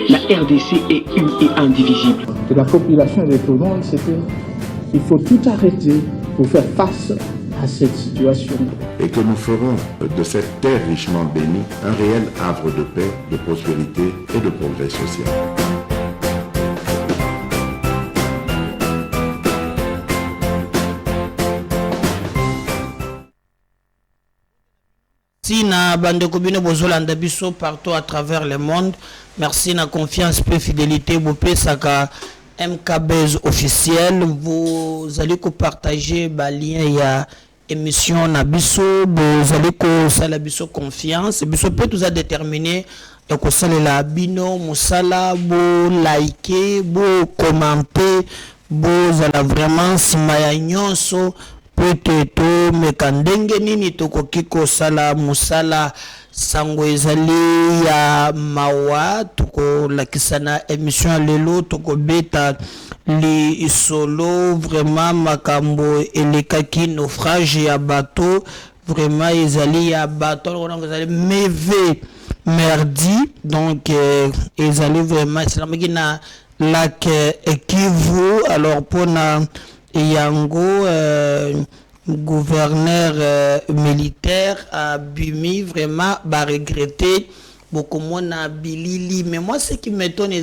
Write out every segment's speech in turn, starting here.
La RDC est une et indivisible. Et la population des Toulon, c'est qu'il faut tout arrêter pour faire face à cette situation. Et que nous ferons de cette terre richement bénie un réel havre de paix, de prospérité et de progrès social. Merci na bandeko bino bozolanda biso partout à travers le monde. Merci na confiance et fidélité bopé saka MKBZ officiel. Vous allez partager ba lien ya émission na biso, vous allez ko sala biso confiance. Biso peut tout a déterminé et ko sala la bino musala bo liker, bo commenter, bo zala vraiment simaya nyonso peut-être mekandenge nini tokoki kosala musala sango ezali ya mawa toko lakisana émission lelo toko beta li solo vraiment makambo elekaki naufrage ya bateau vraiment ezali ya bateau on ezali meve merdi donc ezali vraiment c'est na lac Kivu alors pour na Yango, gouverneur militaire a bimi vraiment va regretter beaucoup moins bilili. Mais moi ce qui m'étonne et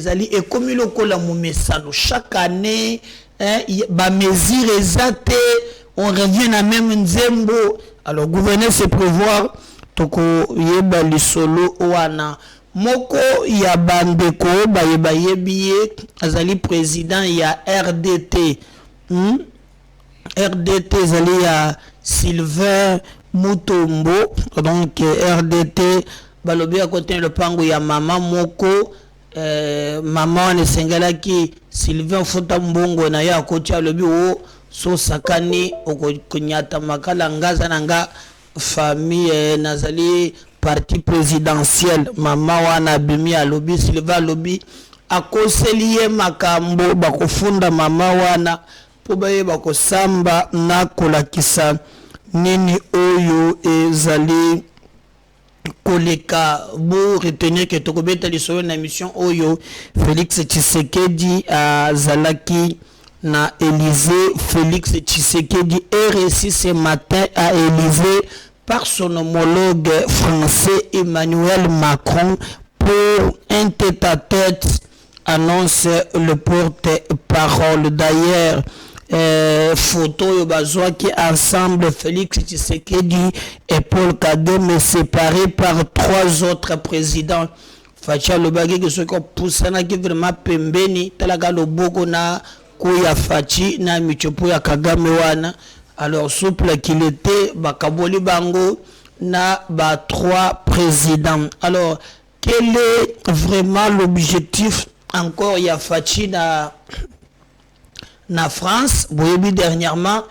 comme il a mon message chaque année ba mesure exacte on revient à même nzembo. Alors gouverneur se prévoir toko yeba li solo wana moko ya bandeko ba yeba yebiye azali président ya RDT. RDT zali ya Sylvain Mutombo donc RDT balobi à côté le pango ya mama moko maman ne sengala ki Sylvain Fota Mbongo na ya kocha alobi o so sakani okonyata makala ngaza nanga famille nazali parti présidentiel mama wana bimi alobi Sylvain alobi akoseliye makambo bakofunda mama wana pobaye bakosamba na kolakisa nini oyo ezali koleka bo retenir que tokobeta lisoyo na émission oyo Félix Tshisekedi azalaki na Élysée. Félix Tshisekedi est reçu ce matin à Élysée par son homologue français Emmanuel Macron pour un tête-à-tête, annonce le porte-parole. D'ailleurs, photo bazwa qui ensemble Félix Tshisekedi et Paul Kagame séparés par trois autres présidents. Facha Lobagi que ce qu'on pousse qui vraiment pembeni talaga loboko na kuya Fachi na michopo ya Kagame wana. Alors souple qu'il était bakaboli bango na ba trois présidents. Alors quel est vraiment l'objectif encore ya Fachi na France? Boyebi dernièrement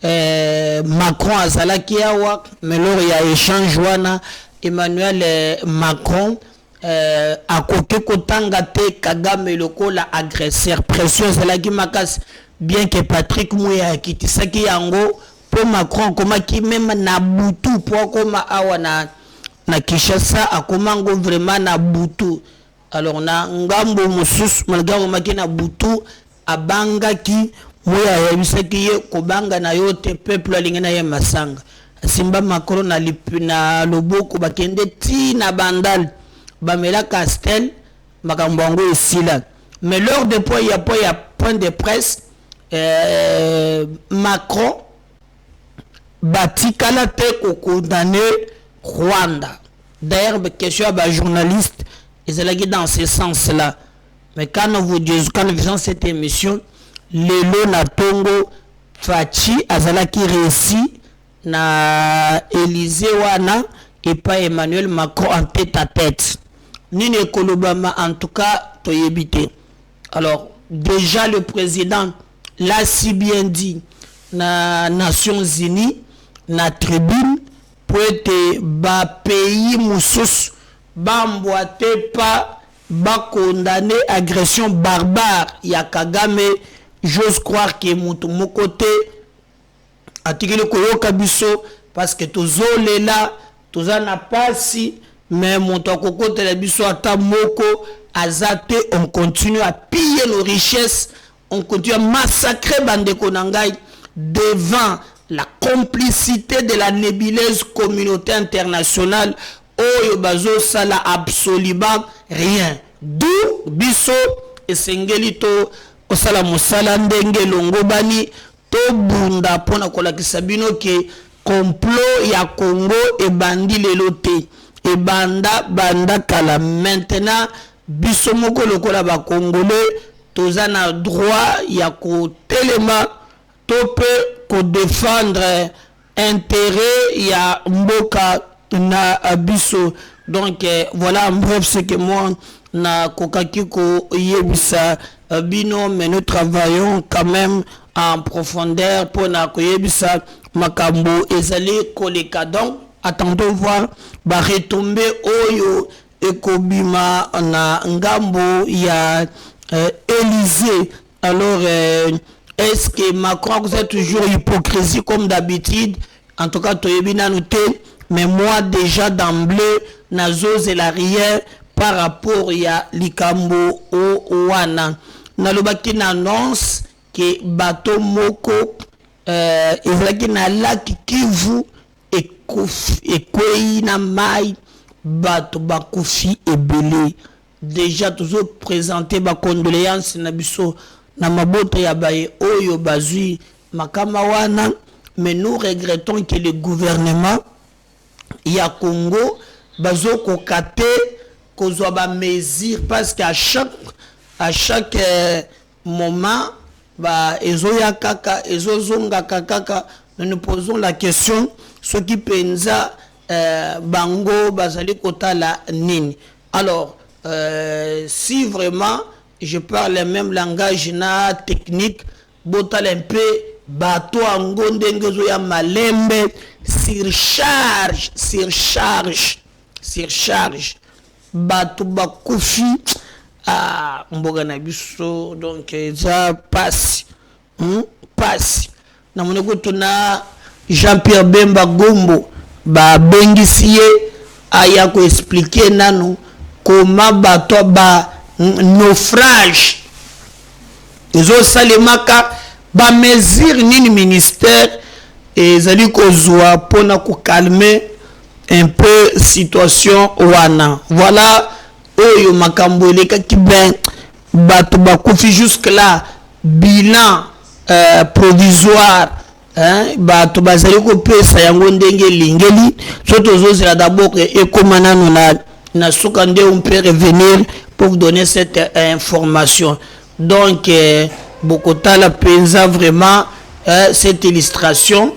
Macron azalaki awa mais lors ya échange wana Emmanuel Macron akoki kotanga te Kagame lokola agresseur. Pression zalaki makasi bien que Patrick Mouya akitisaki yango po Macron komaki même na butu po koma awa na Kinshasa akomango vraiment na butu. Alors na ngambo mususu malgré komaki na butu abanga ki Mouya yebisaki ye kobanga na yote peuple alinga na ye masanga simba Macron na loboko bakende ti na bandal bamela Castel makambo yango esila. Mais lors de point de presse Macron batikala te ko condamner Rwanda. D'ailleurs question à journaliste ils allaient dans ce sens là. Mais quand nous faisons cette émission lelo na tongo Fachi azalaki réussi na Élysée wana et pas Emmanuel Macron en tête à tête. Nini Kolobama en tout cas toyebite. Alors déjà le président l'a si bien dit na Nations Unies na tribune pour être ba pays musus ba mboite pas ba condamner agression barbare ya Kagame. J'ose croire que mon côté atikile koyoka biso parce que tozolela tozana pasi mais mon tokoko télébiso ata moko azate, on continue à piller nos richesses, on continue à massacrer Bandeko Nangai devant la complicité de la nébuleuse communauté internationale. Oyo bazo sala absolument rien. D'où biso esengeli to osala musala ndenge longobani to bunda pona kolakisa bino ke complot ya Congo e bandi lelo te. Et banda kala maintenant biso moko lokola ba congolais tozana droit ya ko telema to peut ko défendre intérêt ya mboka na biso. Donc voilà en bref ce que moi na kokaki ko yebisa bino, mais nous travaillons quand même en profondeur pour na ko yebisa makambo ezali koleka. Donc attendons voir ba retomber oyo ekobima na ngambo ya Élysée. Alors est-ce que Macron vous êtes toujours hypocrisie comme d'habitude? En tout cas toyebina noté, mais moi déjà d'emblée nazose la rien par rapport ya likambo o wana nalobaki na annonce que bateau moko ezalaki na laki Kivu ekwei na mai bato bakufi ebele. Déjà toujours présenté ba condoléances na biso na mabota ya baye oyo bazui makama wana, mais nous regrettons que le gouvernement ya Congo bazo kokate kozwa ba mesure, parce qu'à chaque moment ba ezoya kaka ezozonga kaka. Nous posons la question ce qui penza bango bazali kotala nini. Alors si vraiment je parle le même langage na technique, botal un peu bateau ango ndengezo ya malembe, surcharge bateau bakufi mboga na biso. Donc ça passe na moneko tuna Jean-Pierre Bemba Gombo ba bengisiye aya ko expliquer nanu comment bato ba naufrage ezo salemaka ba mesure nini ministère ezali kozwa pona ko calmer un peu situation wana. Voilà oyo makambo eleka ki ben bato bakufi jusque là bilan provisoire bato bazali ko pesa yango ndenge lingeli soto zozela d'abord et comment na suka nde on peut revenir pour vous donner cette information. Donc bokotala penza vraiment cette illustration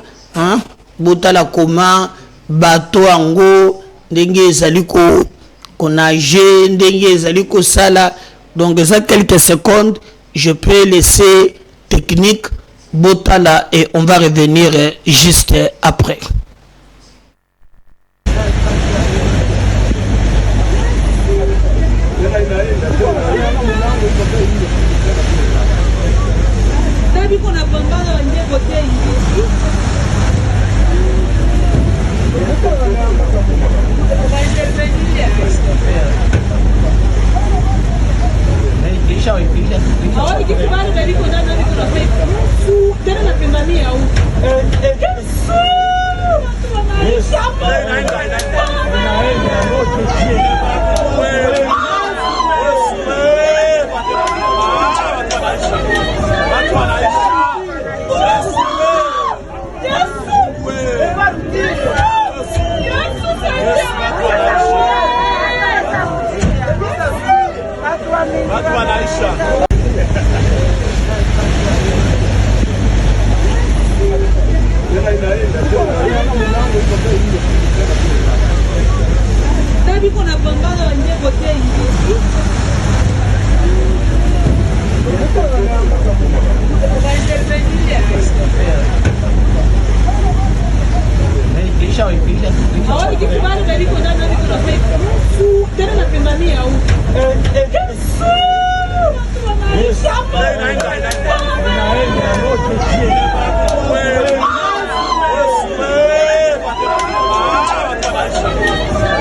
botala comment bato ango ndenge ezali ko nager ndenge ezali ko sala. Donc ça quelques secondes je peux laisser technique botala et on va revenir juste après.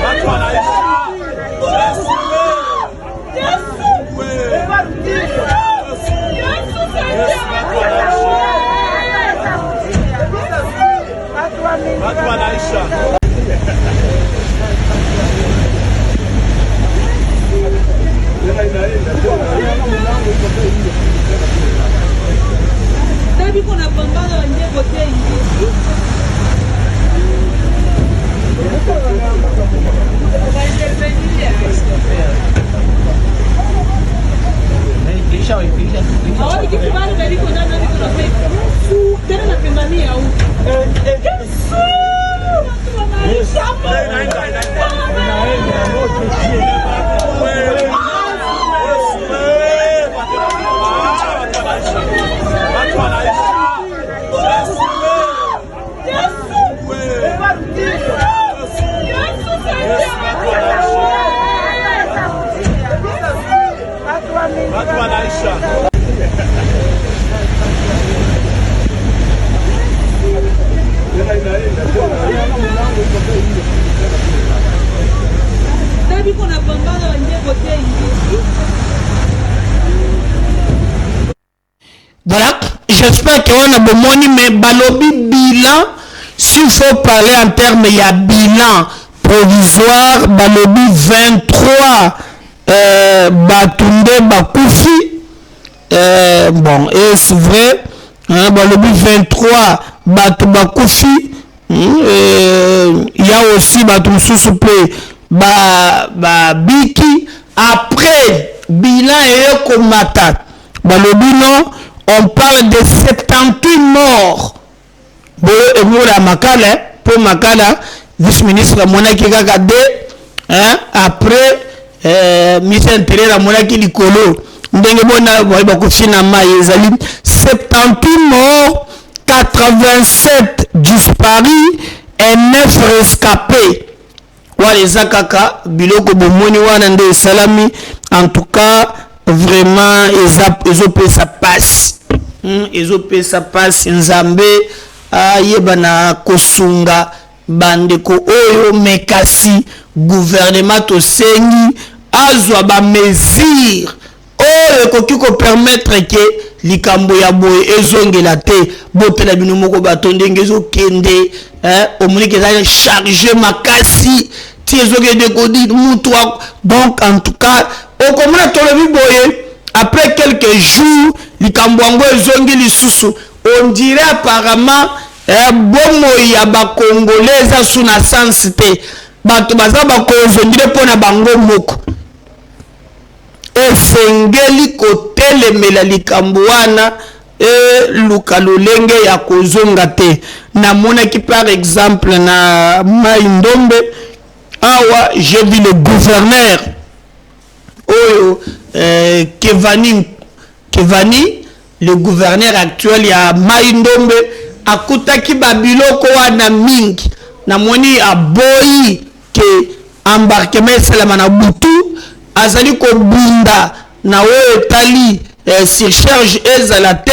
That's what I Voilà, j'espère qu'on a bon money, mais balobi bilan, s'il faut parler en termes, il y a bilan provisoire, balobi 23 batunde bakoufi, bon, et c'est vrai, hein, balobi 23 batu bakoufi, il y a aussi batu soupe biki, après bilan et komata, balobi non, on parle de 78 morts. Bon, et vous la Makala, pour Makala, vice-ministre Monaki Gagade, hein, après, ministre intérieur la Monaki Likolo, ndenge bona bakofina maïzali 78 morts, 87 disparus et 9 rescapés. Wale zakaka biloko bomoni wana nde salami, en tout cas vraiment ezope ça passe. Ezope ça passe nzambe yebana kosunga bandeko oyo mekasi gouvernement to sengi azwa ba mesure oyo koki ko permettre que likambo ya boye ezongela te botela bino moko batonde ngezo kende omonike za charger makasi ti ezogende kodi mutwa. Donc en tout cas okomona tolobi boye après quelques jours likambo yango ezongi lisusu on dirait apparemment bomo ya ba congolais eza suna sens te bato baza bakozondile mpona bango moko esengeli kotelemela likambo wana luka lolenge ya kozonga te. Namonaki par exemple na Mai Ndombe awa j'ai vu le gouverneur oyo Kevani, le gouverneur actuel ya Mai Ndombe akutaki babiloko wana mingi namoni aboyi ke embarquement salama na butu azali ko bunda na oyo tali surcharge ezala te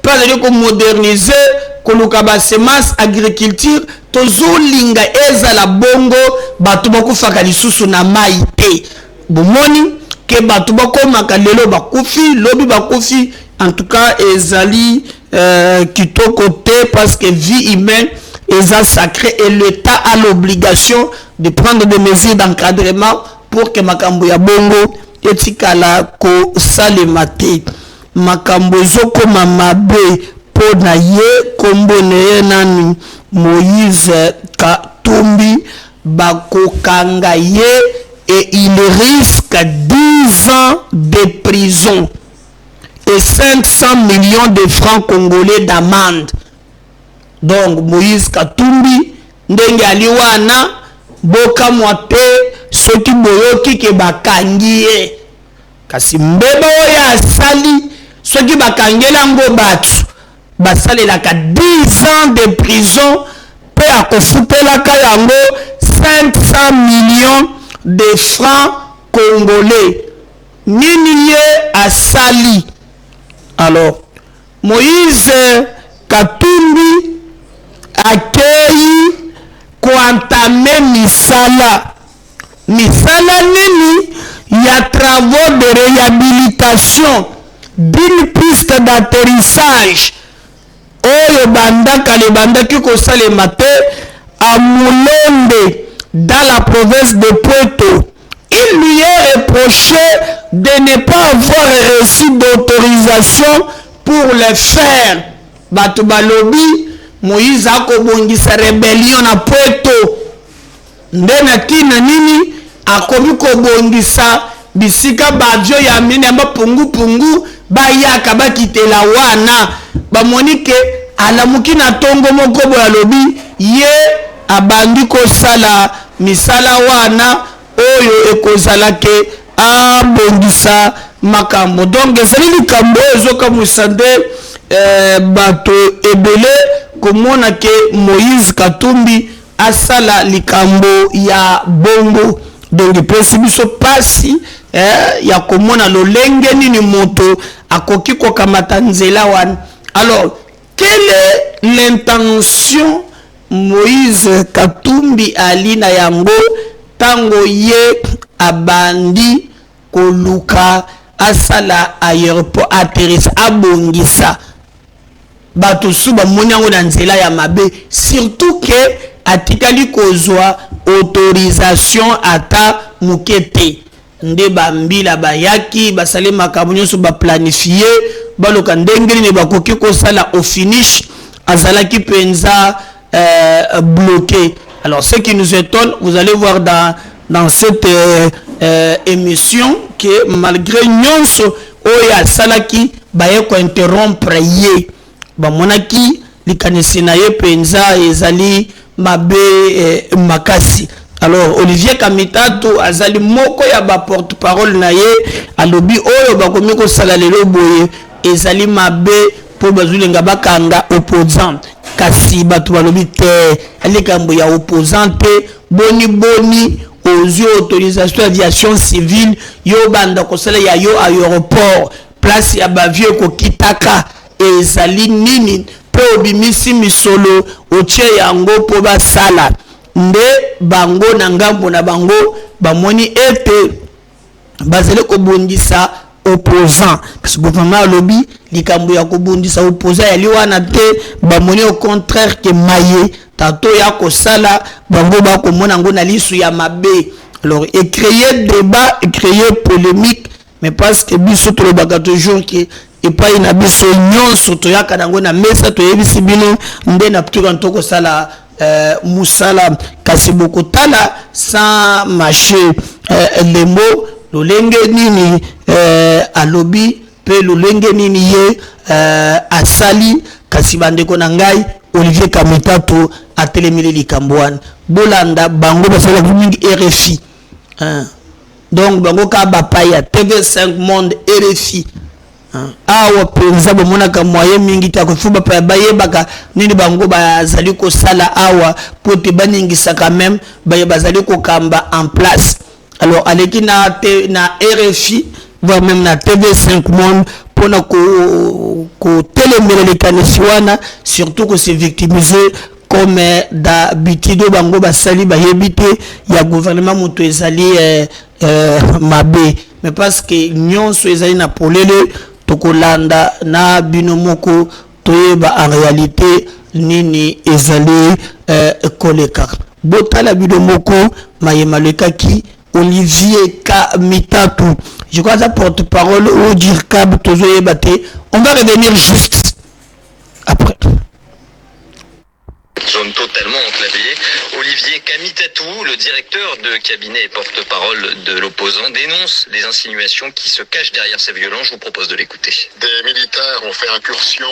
pa azali ko moderniser koluka ba semence agriculture tozolinga ezala bongo bato bakufaka lisusu na mai te bomoni ke bato bakomaka lelo bakufi lobi bakufi. En tout cas ezali kitoko te parce que vie humaine est sacrée et l'État a l'obligation de prendre des mesures d'encadrement pour que makambo ya bongo etikala ko salema te. Makambo ezokoma mabe pona ye kombo neye nani Moïse Katumbi bakokanga ye et il risque 10 ans de prison et 500 millions de francs congolais d'amende. Donc Moïse Katumbi ndenge aliwana boka mwate soki boyoki ke bakangi ye kasi mbeba oyo asali soki bakangela ngo batu basalelaka 10 ans de prison pe akofutelaka yango 500 millions de francs congolais. Nini ye asali? Alors Moïse Katumbi akei koantame misala nini ya travaux de réhabilitation d'une piste d'atterrissage oyo bandaki kosalema te à Mulonde dans la province de Puerto. Il lui est reproché de ne pas avoir reçu d'autorisation pour le faire. Bato balobi Moïse akobongisa rébellion na Puerto. Ndena tina nini akomi kobongisa bisika bavyo ya mine amba pungu bayaka bakitela wana bamonike alamuki na tongo moko boya lobi ye abandi kosala misala wana oyo ekozala ke abongisa makambo. Donc ezali likambo ezoka musande bato ebele komona ke Moïse Katumbi asala likambo ya bongo. Donc epesi biso pasi ya komona lolenge nini moto akoki kokamata nzela wana. Alors quelle est l'intention Moïse Katumbi alina yango tango ye abandi koluka asala aéroport atterrisse abongisa bato su bamoni yango na nzela ya mabe, surtout ke atikali kozwa autorisation ata mukete nde bambila bayaki basale makambo nyonso baplanifie baloka ndenge nini bakoki kosala au finish azalaki penza bloqué. Alors ce qui nous étonne, vous allez voir dans cette émission que malgré nyonso oya salaki baye ko interrompre ye bamonaki likanisi na ye penza ezali mabe makasi. Alors Olivier Kamitatu azali moko ya ba porte-parole na ye alobi oyo bakomi ko sala lelo boye ezali mabe po bazulenga bakanga opposant kasi batu balobi te alikambo ya opposant te boni aux autorisations d'aviation civile yo banda ko sala ya yo aéroport place ya bavie ko kitaka ezali nini pe obimisi misolo otie yango po basala nde bango na ngambo na bango bamoni ete bazele kobundisa opposant parce que gouvernement lobby likambo ya kobundisa opposant yali wana te bamoni au contraire que maye tato ya kosala bango bakomona ngo na lisu ya mabe. Alors et créer débat et créer polémique mais parce que biso to lobaka toujours que et pas ina biso nyonso to yaka nango na mesa to yebisi bino nde na ptuka ntoko sala musala kasi bokotala sans mâcher les mots lolenge nini alobi pe lolenge nini ye asali kasi bandeko na ngai Olivier Kamitatu atelemeli likambo wana bolanda bango basala mingi RFI donc bango ka bapaya TV5 Monde RFI awa penza bomonaka moyen mingi ta kofuba pa bayebaka nini bango bazali ko sala awa pote baningisa quand même bazali ko kamba en place. Alors aleki na RFI voire même na TV5 Monde pona ko telemela les kanesiwana surtout que c'est victimisé comme d'habitude bango basali bayebite ya gouvernement muto ezali mabe mais parce que nyonso ezali na polele tokolanda na binomoko toyeba en réalité nini ezali koleka botala binomoko mayemalekaki Olivier Kamitatu je crois sa porte-parole ou dire cab tozoyebate on va revenir juste après. Zone totalement enclavée. Olivier Kamitatu, le directeur de cabinet et porte-parole de l'opposant, dénonce les insinuations qui se cachent derrière ces violences. Je vous propose de l'écouter. Des militaires ont fait incursion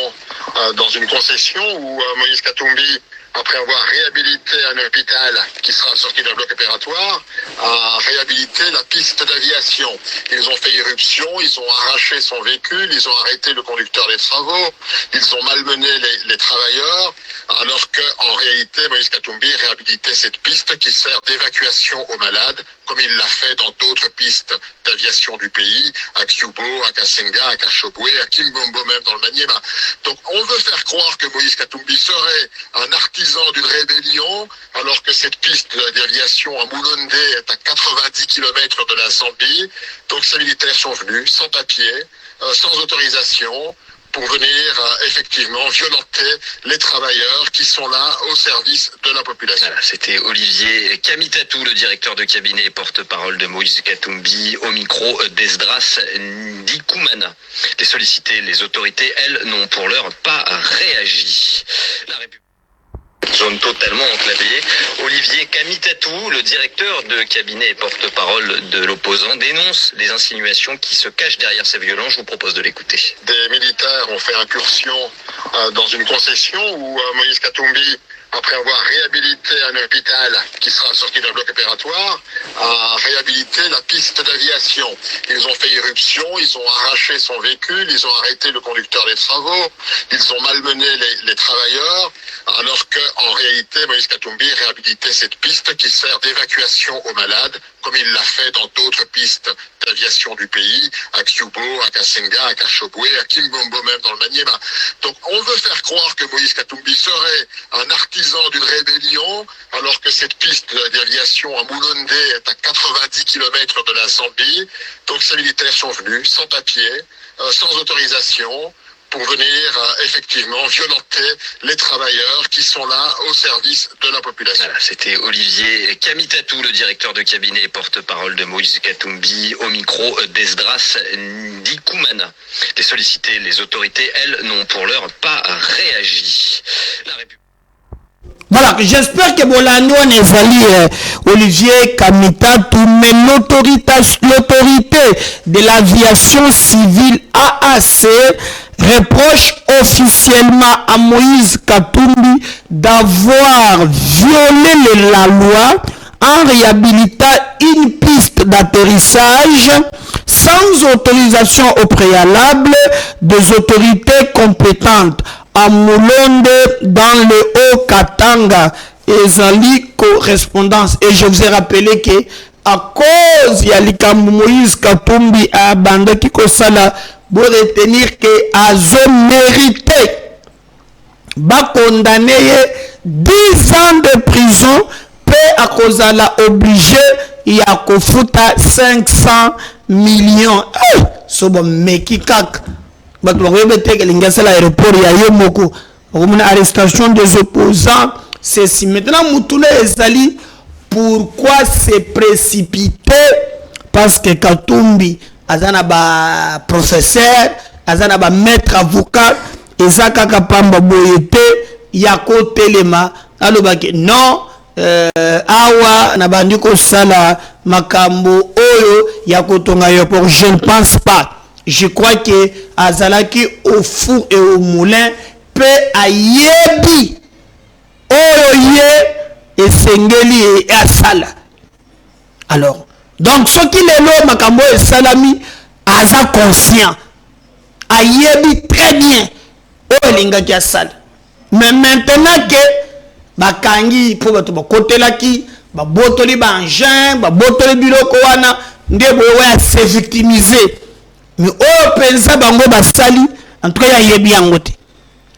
dans une concession où Moïse Katumbi, après avoir réhabilité un hôpital qui sera sorti d'un bloc opératoire, a réhabilité la piste d'aviation. Ils ont fait irruption, ils ont arraché son véhicule, ils ont arrêté le conducteur des travaux, ils ont malmené les travailleurs, alors qu'en réalité, Moïse Katumbi réhabilitait cette piste qui sert d'évacuation aux malades, comme il l'a fait dans d'autres pistes d'aviation du pays, à Kyubo, à Kasenga, à Kashobwe, à Kimbombo, même dans le Maniema. Donc on veut faire croire que Moïse Katumbi serait un artisan d'une rébellion, alors que cette piste d'aviation à Moulonde est à 90 km de la Zambie. Donc ces militaires sont venus sans papier, sans autorisation, pour venir effectivement violenter les travailleurs qui sont là au service de la population. Voilà, c'était Olivier Kamitatu, le directeur de cabinet et porte-parole de Moïse Katumbi, au micro d'Esdras Ndikumana. Les sollicités, les autorités, elles, n'ont pour l'heure pas réagi. La République. Zone totalement enclavée. Olivier Kamitatu, le directeur de cabinet et porte-parole de l'opposant, dénonce les insinuations qui se cachent derrière ces violences. Je vous propose de l'écouter. Des militaires ont fait incursion dans une concession où Moïse Katumbi, après avoir réhabilité un hôpital qui sera sorti d'un bloc opératoire, a réhabilité la piste d'aviation. Ils ont fait irruption, ils ont arraché son véhicule, ils ont arrêté le conducteur des travaux, ils ont malmené les travailleurs, alors qu'en réalité, Moïse Katumbi réhabilitait cette piste qui sert d'évacuation aux malades, comme il l'a fait dans d'autres pistes d'aviation du pays, à Kyubo, à Kasenga, à Kashogwe, à Kimbombo même dans le Maniema. Donc on veut faire croire que Moïse Katumbi serait un artisan d'une rébellion, alors que cette piste d'aviation à Moulonde est à 90 km de la Zambie. Donc ces militaires sont venus sans papier, sans autorisation, pour venir effectivement violenter les travailleurs qui sont là au service de la population. Voilà, c'était Olivier Kamitatou, le directeur de cabinet et porte-parole de Moïse Katumbi, au micro d'Esdras Ndikumana. Les sollicités, les autorités, elles, n'ont pour l'heure pas réagi. La République... Voilà, j'espère que Bolano Nezali, Olivier Kamitatou, mais l'autorité de l'aviation civile AAC reproche officiellement à Moïse Katumbi d'avoir violé la loi en réhabilitant une piste d'atterrissage sans autorisation au préalable des autorités compétentes à Moulonde dans le Haut-Katanga et Zali correspondance. Et je vous ai rappelé que à cause de l'Ikambu Moïse Katumbi a bandé qui kosala pour retenir que Azo mérité va condamner 10 ans de prison peut à cause de la obligé il y a kofuta 500 millions. So bon meki kak but l'aéroport il y a eu beaucoup une arrestation des opposants. C'est si maintenant Moutoula et Zali pourquoi se précipiter parce que Katumbi azana ba professeur azana ba maître avocat ezaka kapamba boyete yako telema alobaki non awa na bandi ko sala makambo oyo yako tonga aéroport. Je ne pense pas. Je crois que azalaki au four et au moulin peut ayebi oyo ye esengeli et asala. Alors donc ce qui est là makambo et salami aza conscient ayebi très bien oyo linga ki asala. Mais maintenant que bakangi po bato bakotelaki babotoli ba engin babotoli biloko wana nde boya se victimiser. Mais oyo penza bango basali en tout cas ayebi yango te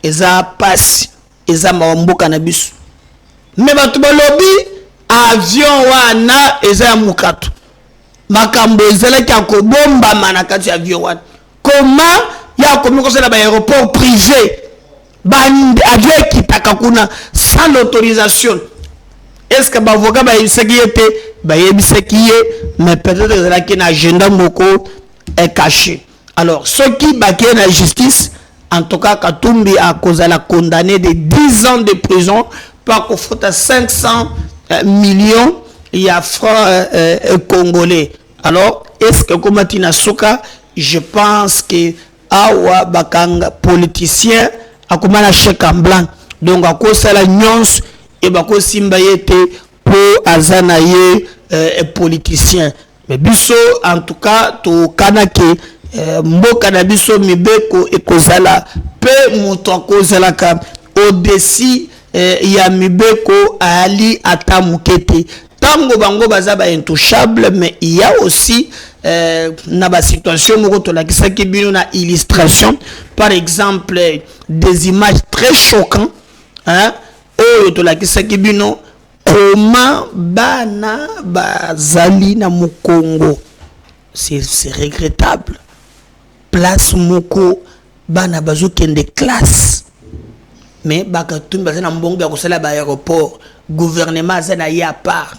eza passe eza mawamboka na biso. Mais bato balobi avion wana eza ya mukato makambo ezalaki ya kobombama na kati ya avion wana. Comment ya komi kosala ba aéroport privé avion ekitaka kuna sans l'autorisation? Est-ce que bavoka bayebisaki ye te? Bayebisaki ye, mais peut-être ezalaki na agenda moko est caché. Alors ceux qui baquent la justice, en tout cas Katumbi a cause à la condamné de 10 ans de prison par faute à 500 millions il y a francs congolais. Alors est-ce que comme Tina Soka, je pense que awa bakanga politicien a comme la chèque en blanc. Donc à cause de la nuance et bako simba yete pour azanaye politicien. Mais biso en tout cas to kanake mboka na biso mibeko ekozala pe moto akozala ka au-dessus ya mibeko ali ata mukete tango bango baza ba intouchable. Mais il y a aussi na ba situation moko to la kisaki bino na illustration par exemple des images très choquantes hein oyo to la kisaki bino comment bana bazali na mukongo. C'est regrettable. Place moko bana bazo kende classe mais bakatumbi bazana mbongo ya kosala ba aéroport gouvernement azana ya part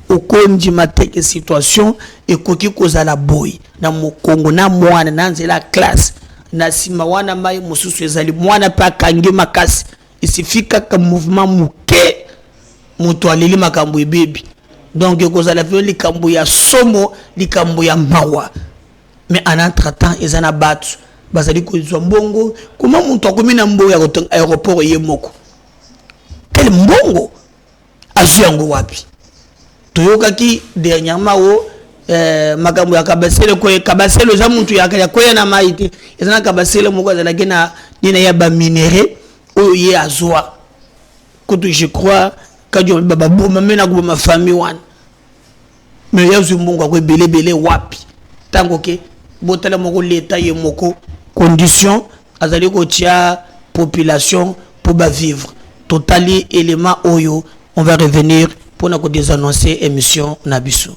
okonji mateke situation ekoki kozala boy na mukongo na mwana na nzela classe na sima wana mai mususu ezali mwana pa kange makasi isifika ka mouvement muke muto alili makambo ebebi donc ekozala vyo likambo ya somo likambo ya mawa. Mais en entre-temps ezana batu bazali kozwa mbongo comment muto akomi na mbongo ya kotonga aéroport ye moko quel mbongo azuyango wapi toyokaki dernièrement o makambo ya kabasele ko kabasele za muntu ya koya na maite ezana kabasele moko azalaki na dina ya ba minéraux oyo ye azwa koto je crois kadio baba boma mena ko ma famille wana mais yazu mbongo ko belebele wapi tango ke botala moko l'état ye moko condition azali ko tia population pour ba vivre totali élément oyo on va revenir pour nous désannoncer émission Nabiso.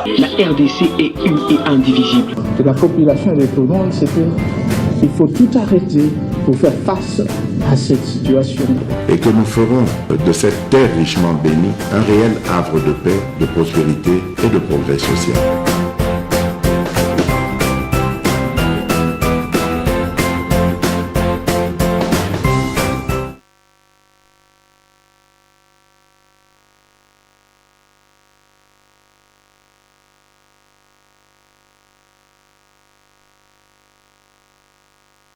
La RDC est une et indivisible. De la population et de tout le monde, c'est qu'il faut tout arrêter pour faire face à cette situation. Et que nous ferons de cette terre richement bénie un réel havre de paix, de prospérité et de progrès social.